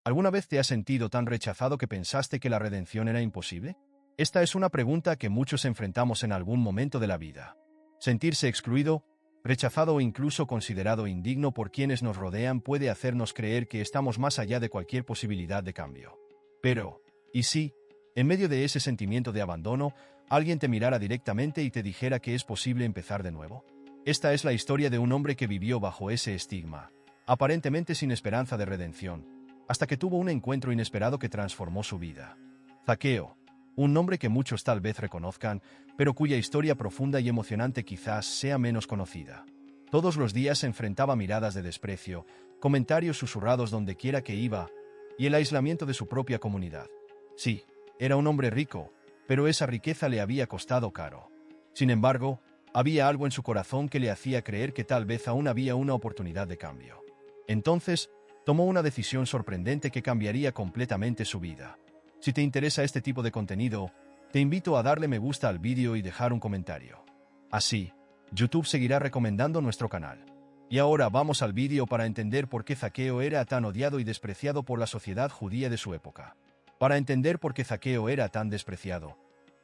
¿Alguna vez te has sentido tan rechazado que pensaste que la redención era imposible? Esta es una pregunta que muchos enfrentamos en algún momento de la vida. Sentirse excluido, rechazado o incluso considerado indigno por quienes nos rodean puede hacernos creer que estamos más allá de cualquier posibilidad de cambio. Pero, ¿y si, en medio de ese sentimiento de abandono, alguien te mirara directamente y te dijera que es posible empezar de nuevo? Esta es la historia de un hombre que vivió bajo ese estigma, aparentemente sin esperanza de redención, hasta que tuvo un encuentro inesperado que transformó su vida. Zaqueo, un nombre que muchos tal vez reconozcan, pero cuya historia profunda y emocionante quizás sea menos conocida. Todos los días se enfrentaba a miradas de desprecio, comentarios susurrados donde quiera que iba, y el aislamiento de su propia comunidad. Sí, era un hombre rico, pero esa riqueza le había costado caro. Sin embargo, había algo en su corazón que le hacía creer que tal vez aún había una oportunidad de cambio. Entonces, tomó una decisión sorprendente que cambiaría completamente su vida. Si te interesa este tipo de contenido, te invito a darle me gusta al vídeo y dejar un comentario. Así, YouTube seguirá recomendando nuestro canal. Y ahora vamos al vídeo para entender por qué Zaqueo era tan odiado y despreciado por la sociedad judía de su época. Para entender por qué Zaqueo era tan despreciado,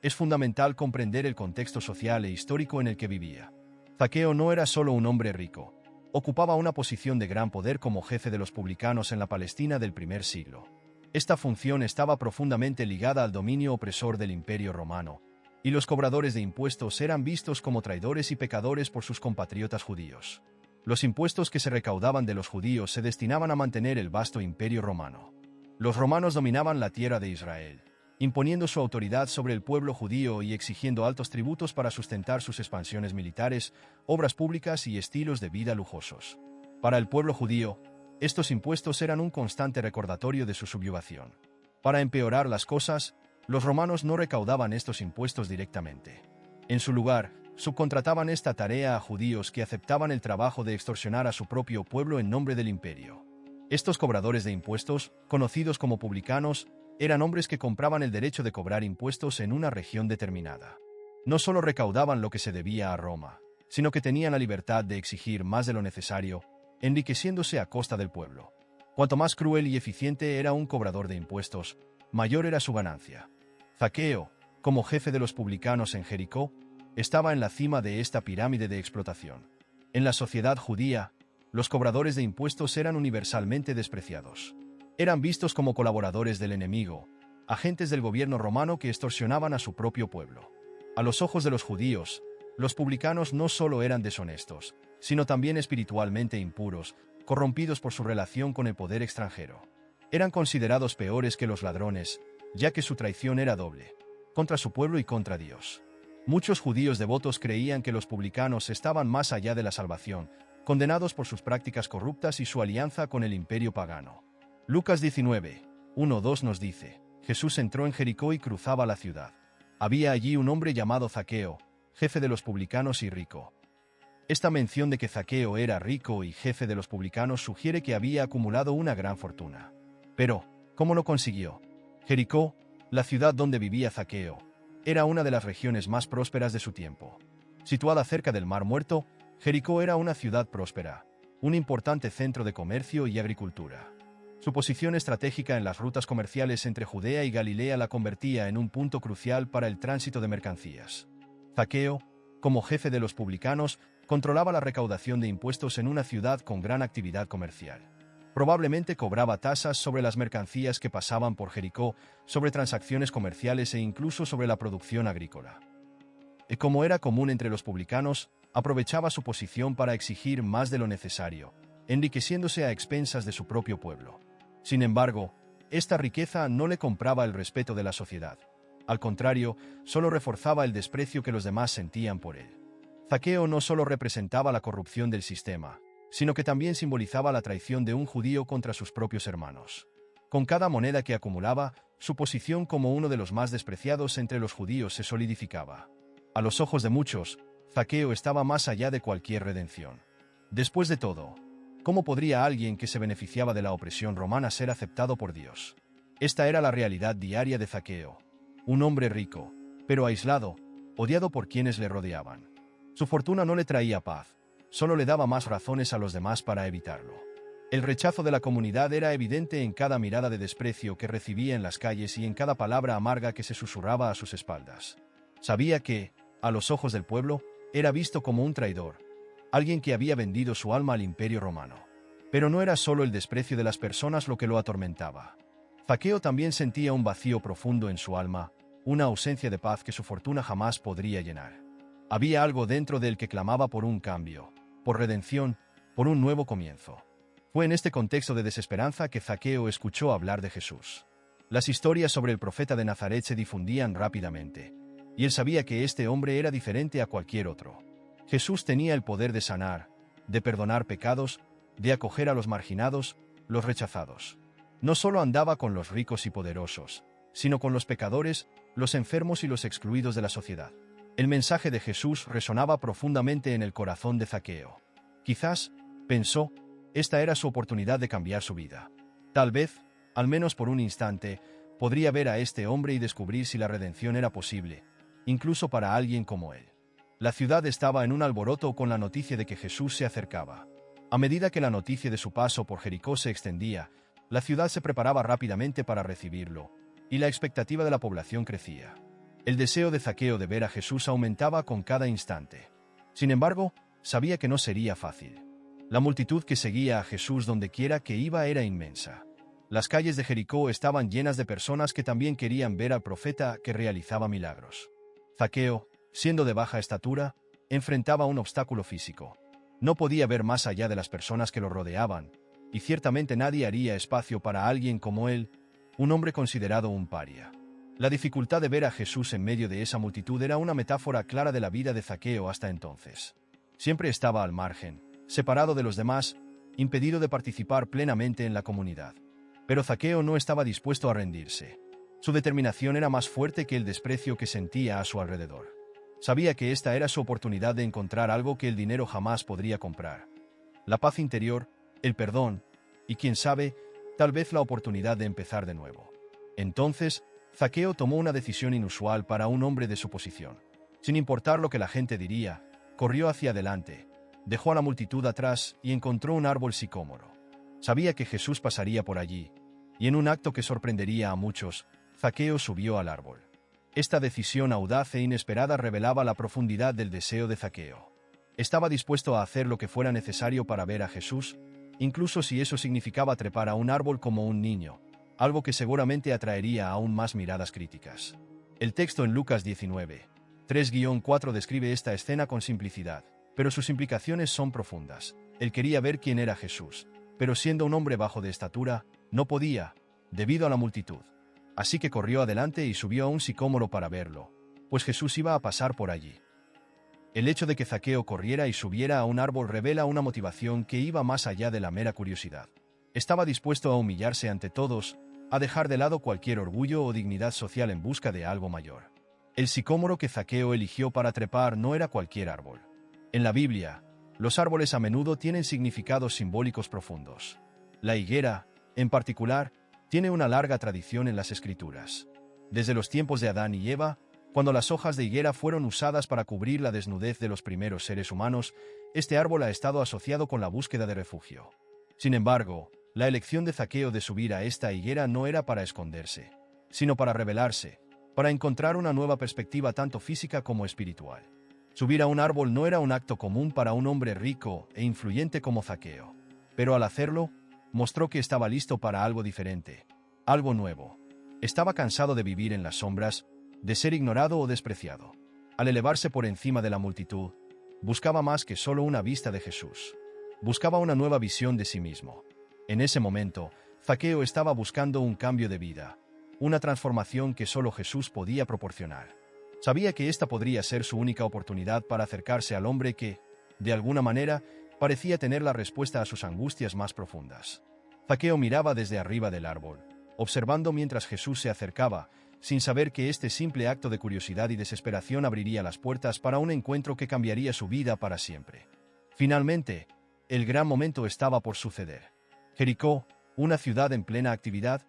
es fundamental comprender el contexto social e histórico en el que vivía. Zaqueo no era solo un hombre rico, ocupaba una posición de gran poder como jefe de los publicanos en la Palestina del primer siglo. Esta función estaba profundamente ligada al dominio opresor del Imperio Romano, y los cobradores de impuestos eran vistos como traidores y pecadores por sus compatriotas judíos. Los impuestos que se recaudaban de los judíos se destinaban a mantener el vasto Imperio Romano. Los romanos dominaban la tierra de Israel, imponiendo su autoridad sobre el pueblo judío y exigiendo altos tributos para sustentar sus expansiones militares, obras públicas y estilos de vida lujosos. Para el pueblo judío, estos impuestos eran un constante recordatorio de su subyugación. Para empeorar las cosas, los romanos no recaudaban estos impuestos directamente. En su lugar, subcontrataban esta tarea a judíos que aceptaban el trabajo de extorsionar a su propio pueblo en nombre del imperio. Estos cobradores de impuestos, conocidos como publicanos, eran hombres que compraban el derecho de cobrar impuestos en una región determinada. No solo recaudaban lo que se debía a Roma, sino que tenían la libertad de exigir más de lo necesario, enriqueciéndose a costa del pueblo. Cuanto más cruel y eficiente era un cobrador de impuestos, mayor era su ganancia. Zaqueo, como jefe de los publicanos en Jericó, estaba en la cima de esta pirámide de explotación. En la sociedad judía, los cobradores de impuestos eran universalmente despreciados. Eran vistos como colaboradores del enemigo, agentes del gobierno romano que extorsionaban a su propio pueblo. A los ojos de los judíos, los publicanos no solo eran deshonestos, sino también espiritualmente impuros, corrompidos por su relación con el poder extranjero. Eran considerados peores que los ladrones, ya que su traición era doble, contra su pueblo y contra Dios. Muchos judíos devotos creían que los publicanos estaban más allá de la salvación, condenados por sus prácticas corruptas y su alianza con el imperio pagano. Lucas 19, 1-2 nos dice: Jesús entró en Jericó y cruzaba la ciudad. Había allí un hombre llamado Zaqueo, jefe de los publicanos y rico. Esta mención de que Zaqueo era rico y jefe de los publicanos sugiere que había acumulado una gran fortuna. Pero, ¿cómo lo consiguió? Jericó, la ciudad donde vivía Zaqueo, era una de las regiones más prósperas de su tiempo. Situada cerca del Mar Muerto, Jericó era una ciudad próspera, un importante centro de comercio y agricultura. Su posición estratégica en las rutas comerciales entre Judea y Galilea la convertía en un punto crucial para el tránsito de mercancías. Zaqueo, como jefe de los publicanos, controlaba la recaudación de impuestos en una ciudad con gran actividad comercial. Probablemente cobraba tasas sobre las mercancías que pasaban por Jericó, sobre transacciones comerciales e incluso sobre la producción agrícola. Y como era común entre los publicanos, aprovechaba su posición para exigir más de lo necesario, enriqueciéndose a expensas de su propio pueblo. Sin embargo, esta riqueza no le compraba el respeto de la sociedad. Al contrario, solo reforzaba el desprecio que los demás sentían por él. Zaqueo no solo representaba la corrupción del sistema, sino que también simbolizaba la traición de un judío contra sus propios hermanos. Con cada moneda que acumulaba, su posición como uno de los más despreciados entre los judíos se solidificaba. A los ojos de muchos, Zaqueo estaba más allá de cualquier redención. Después de todo, ¿cómo podría alguien que se beneficiaba de la opresión romana ser aceptado por Dios? Esta era la realidad diaria de Zaqueo. Un hombre rico, pero aislado, odiado por quienes le rodeaban. Su fortuna no le traía paz, solo le daba más razones a los demás para evitarlo. El rechazo de la comunidad era evidente en cada mirada de desprecio que recibía en las calles y en cada palabra amarga que se susurraba a sus espaldas. Sabía que, a los ojos del pueblo, era visto como un traidor, alguien que había vendido su alma al imperio romano. Pero no era solo el desprecio de las personas lo que lo atormentaba. Zaqueo también sentía un vacío profundo en su alma, una ausencia de paz que su fortuna jamás podría llenar. Había algo dentro de él que clamaba por un cambio, por redención, por un nuevo comienzo. Fue en este contexto de desesperanza que Zaqueo escuchó hablar de Jesús. Las historias sobre el profeta de Nazaret se difundían rápidamente, y él sabía que este hombre era diferente a cualquier otro. Jesús tenía el poder de sanar, de perdonar pecados, de acoger a los marginados, los rechazados. No solo andaba con los ricos y poderosos, sino con los pecadores, los enfermos y los excluidos de la sociedad. El mensaje de Jesús resonaba profundamente en el corazón de Zaqueo. Quizás, pensó, esta era su oportunidad de cambiar su vida. Tal vez, al menos por un instante, podría ver a este hombre y descubrir si la redención era posible, incluso para alguien como él. La ciudad estaba en un alboroto con la noticia de que Jesús se acercaba. A medida que la noticia de su paso por Jericó se extendía, la ciudad se preparaba rápidamente para recibirlo, y la expectativa de la población crecía. El deseo de Zaqueo de ver a Jesús aumentaba con cada instante. Sin embargo, sabía que no sería fácil. La multitud que seguía a Jesús dondequiera que iba era inmensa. Las calles de Jericó estaban llenas de personas que también querían ver al profeta que realizaba milagros. Zaqueo, siendo de baja estatura, enfrentaba un obstáculo físico. No podía ver más allá de las personas que lo rodeaban, y ciertamente nadie haría espacio para alguien como él, un hombre considerado un paria. La dificultad de ver a Jesús en medio de esa multitud era una metáfora clara de la vida de Zaqueo hasta entonces. Siempre estaba al margen, separado de los demás, impedido de participar plenamente en la comunidad. Pero Zaqueo no estaba dispuesto a rendirse. Su determinación era más fuerte que el desprecio que sentía a su alrededor. Sabía que esta era su oportunidad de encontrar algo que el dinero jamás podría comprar: la paz interior, el perdón, y quién sabe, tal vez la oportunidad de empezar de nuevo. Entonces, Zaqueo tomó una decisión inusual para un hombre de su posición. Sin importar lo que la gente diría, corrió hacia adelante, dejó a la multitud atrás y encontró un árbol sicómoro. Sabía que Jesús pasaría por allí, y en un acto que sorprendería a muchos, Zaqueo subió al árbol. Esta decisión audaz e inesperada revelaba la profundidad del deseo de Zaqueo. Estaba dispuesto a hacer lo que fuera necesario para ver a Jesús, incluso si eso significaba trepar a un árbol como un niño, algo que seguramente atraería aún más miradas críticas. El texto en Lucas 19, 3-4 describe esta escena con simplicidad, pero sus implicaciones son profundas. Él quería ver quién era Jesús, pero siendo un hombre bajo de estatura, no podía, debido a la multitud. Así que corrió adelante y subió a un sicómoro para verlo, pues Jesús iba a pasar por allí. El hecho de que Zaqueo corriera y subiera a un árbol revela una motivación que iba más allá de la mera curiosidad. Estaba dispuesto a humillarse ante todos, a dejar de lado cualquier orgullo o dignidad social en busca de algo mayor. El sicómoro que Zaqueo eligió para trepar no era cualquier árbol. En la Biblia, los árboles a menudo tienen significados simbólicos profundos. La higuera, en particular, tiene una larga tradición en las Escrituras. Desde los tiempos de Adán y Eva, cuando las hojas de higuera fueron usadas para cubrir la desnudez de los primeros seres humanos, este árbol ha estado asociado con la búsqueda de refugio. Sin embargo, la elección de Zaqueo de subir a esta higuera no era para esconderse, sino para revelarse, para encontrar una nueva perspectiva tanto física como espiritual. Subir a un árbol no era un acto común para un hombre rico e influyente como Zaqueo, pero al hacerlo, mostró que estaba listo para algo diferente, algo nuevo. Estaba cansado de vivir en las sombras, de ser ignorado o despreciado. Al elevarse por encima de la multitud, buscaba más que solo una vista de Jesús. Buscaba una nueva visión de sí mismo. En ese momento, Zaqueo estaba buscando un cambio de vida, una transformación que solo Jesús podía proporcionar. Sabía que esta podría ser su única oportunidad para acercarse al hombre que, de alguna manera, parecía tener la respuesta a sus angustias más profundas. Zaqueo miraba desde arriba del árbol, observando mientras Jesús se acercaba, sin saber que este simple acto de curiosidad y desesperación abriría las puertas para un encuentro que cambiaría su vida para siempre. Finalmente, el gran momento estaba por suceder. Jericó, una ciudad en plena actividad,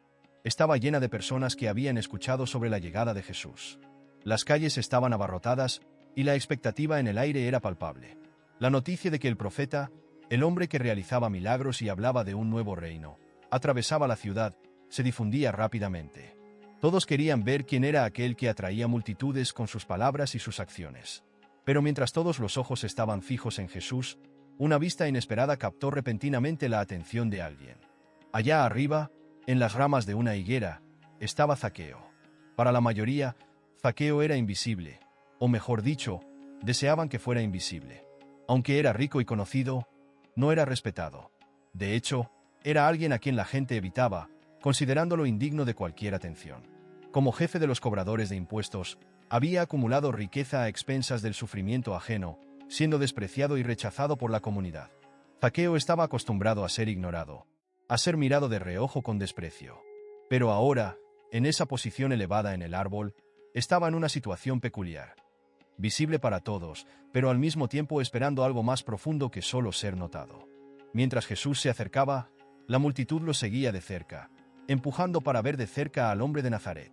estaba llena de personas que habían escuchado sobre la llegada de Jesús. Las calles estaban abarrotadas y la expectativa en el aire era palpable. La noticia de que el profeta, el hombre que realizaba milagros y hablaba de un nuevo reino, atravesaba la ciudad, se difundía rápidamente. Todos querían ver quién era aquel que atraía multitudes con sus palabras y sus acciones. Pero mientras todos los ojos estaban fijos en Jesús, una vista inesperada captó repentinamente la atención de alguien. Allá arriba, en las ramas de una higuera, estaba Zaqueo. Para la mayoría, Zaqueo era invisible, o mejor dicho, deseaban que fuera invisible. Aunque era rico y conocido, no era respetado. De hecho, era alguien a quien la gente evitaba, considerándolo indigno de cualquier atención. Como jefe de los cobradores de impuestos, había acumulado riqueza a expensas del sufrimiento ajeno, siendo despreciado y rechazado por la comunidad. Zaqueo estaba acostumbrado a ser ignorado, a ser mirado de reojo con desprecio. Pero ahora, en esa posición elevada en el árbol, estaba en una situación peculiar. Visible para todos, pero al mismo tiempo esperando algo más profundo que solo ser notado. Mientras Jesús se acercaba, la multitud lo seguía de cerca, empujando para ver de cerca al hombre de Nazaret.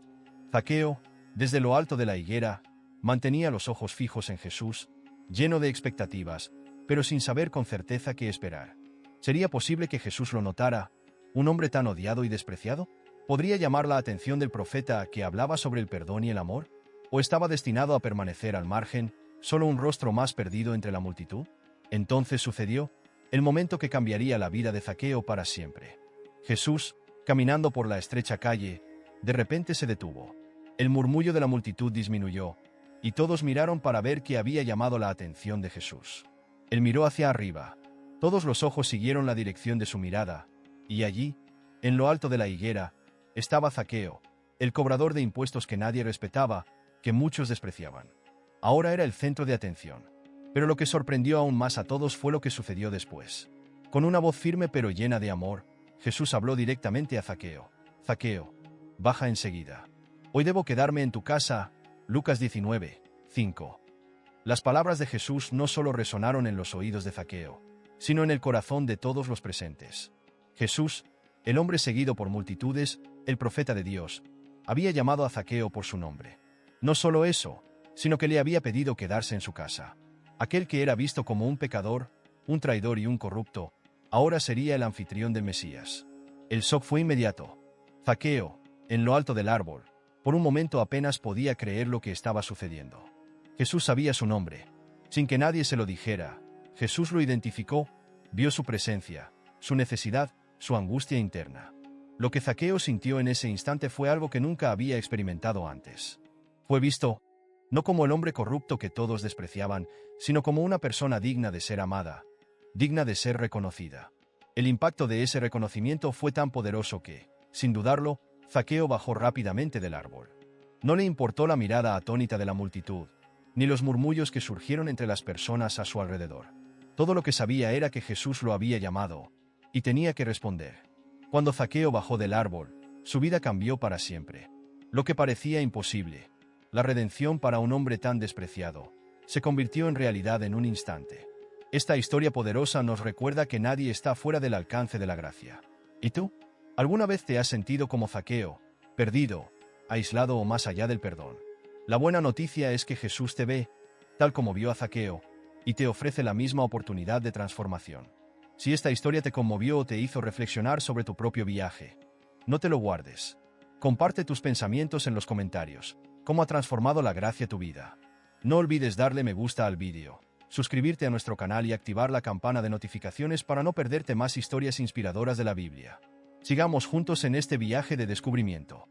Zaqueo, desde lo alto de la higuera, mantenía los ojos fijos en Jesús, lleno de expectativas, pero sin saber con certeza qué esperar. ¿Sería posible que Jesús lo notara, un hombre tan odiado y despreciado? ¿Podría llamar la atención del profeta que hablaba sobre el perdón y el amor? ¿O estaba destinado a permanecer al margen, solo un rostro más perdido entre la multitud? Entonces sucedió el momento que cambiaría la vida de Zaqueo para siempre. Jesús, caminando por la estrecha calle, de repente se detuvo. El murmullo de la multitud disminuyó, y todos miraron para ver qué había llamado la atención de Jesús. Él miró hacia arriba. Todos los ojos siguieron la dirección de su mirada, y allí, en lo alto de la higuera, estaba Zaqueo, el cobrador de impuestos que nadie respetaba, que muchos despreciaban. Ahora era el centro de atención. Pero lo que sorprendió aún más a todos fue lo que sucedió después. Con una voz firme pero llena de amor, Jesús habló directamente a Zaqueo. Zaqueo, baja enseguida. Hoy debo quedarme en tu casa. Lucas 19, 5. Las palabras de Jesús no solo resonaron en los oídos de Zaqueo, sino en el corazón de todos los presentes. Jesús, el hombre seguido por multitudes, el profeta de Dios, había llamado a Zaqueo por su nombre. No solo eso, sino que le había pedido quedarse en su casa. Aquel que era visto como un pecador, un traidor y un corrupto, ahora sería el anfitrión del Mesías. El shock fue inmediato. Zaqueo, en lo alto del árbol, por un momento apenas podía creer lo que estaba sucediendo. Jesús sabía su nombre. Sin que nadie se lo dijera, Jesús lo identificó, vio su presencia, su necesidad, su angustia interna. Lo que Zaqueo sintió en ese instante fue algo que nunca había experimentado antes. Fue visto, no como el hombre corrupto que todos despreciaban, sino como una persona digna de ser amada, digna de ser reconocida. El impacto de ese reconocimiento fue tan poderoso que, sin dudarlo, Zaqueo bajó rápidamente del árbol. No le importó la mirada atónita de la multitud, ni los murmullos que surgieron entre las personas a su alrededor. Todo lo que sabía era que Jesús lo había llamado, y tenía que responder. Cuando Zaqueo bajó del árbol, su vida cambió para siempre. Lo que parecía imposible, la redención para un hombre tan despreciado, se convirtió en realidad en un instante. Esta historia poderosa nos recuerda que nadie está fuera del alcance de la gracia. ¿Y tú? ¿Alguna vez te has sentido como Zaqueo, perdido, aislado o más allá del perdón? La buena noticia es que Jesús te ve, tal como vio a Zaqueo, y te ofrece la misma oportunidad de transformación. Si esta historia te conmovió o te hizo reflexionar sobre tu propio viaje, no te lo guardes. Comparte tus pensamientos en los comentarios. ¿Cómo ha transformado la gracia tu vida? No olvides darle me gusta al vídeo, suscribirte a nuestro canal y activar la campana de notificaciones para no perderte más historias inspiradoras de la Biblia. Sigamos juntos en este viaje de descubrimiento.